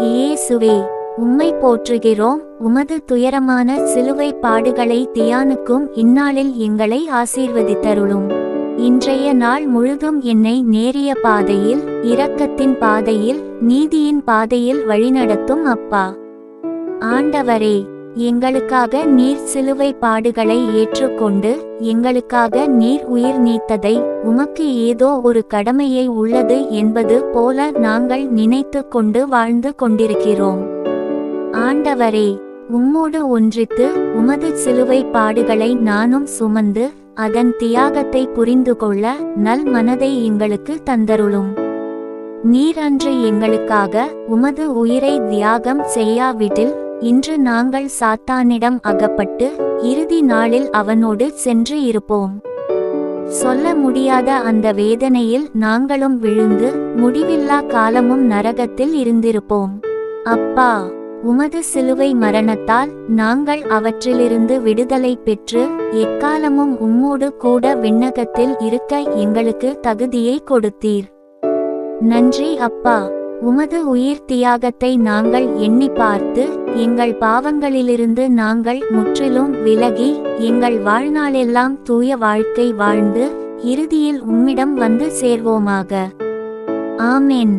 இயேசுவே, உம்மை போற்றுகிறோம். உமது துயரமான சிலுவை பாடுகளை தியானிக்கும் இந்நாளில் எங்களை ஆசீர்வதித்தருளும். இன்றைய நாள் முழுதும் என்னை நேரிய பாதையில், இரக்கத்தின் பாதையில், நீதியின் பாதையில் வழிநடத்தும் அப்பா. ஆண்டவரே, எங்களுக்காக நீர் சிலுவை பாடுகளை ஏற்றுக்கொண்டு எங்களுக்காக நீர் உயிர் நீத்ததை உமக்கு ஏதோ ஒரு கடமையை உள்ளது என்பது போல நாங்கள் நினைத்து கொண்டு வாழ்ந்து கொண்டிருக்கிறோம். ஆண்டவரே, உம்மோடு ஒன்றித்து உமது சிலுவை பாடுகளை நானும் சுமந்து அதன் தியாகத்தை புரிந்து கொள்ள நல் மனதை எங்களுக்கு தந்தருளும். நீர் அன்று எங்களுக்காக உமது உயிரை தியாகம் செய்யாவிடில் இன்று நாங்கள் சாத்தானிடம் அகப்பட்டு இறுதி நாளில் அவனோடு சென்று இருப்போம். சொல்ல முடியாத அந்த வேதனையில் நாங்களும் விழுந்து முடிவில்லா காலமும் நரகத்தில் இருந்திருப்போம். அப்பா, உமது சிலுவை மரணத்தால் நாங்கள் அவற்றிலிருந்து விடுதலை பெற்று எக்காலமும் உம்மோடு கூட விண்ணகத்தில் இருக்க எங்களுக்கு தகுதியை கொடுத்தீர். நன்றி அப்பா. உமது உயிர் தியாகத்தை நாங்கள் எண்ணி பார்த்து எங்கள் பாவங்களிலிருந்து நாங்கள் முற்றிலும் விலகி எங்கள் வாழ்நாளெல்லாம் தூய வாழ்க்கை வாழ்ந்து இறுதியில் உம்மிடம் வந்து சேர்வோமாக. ஆமென்.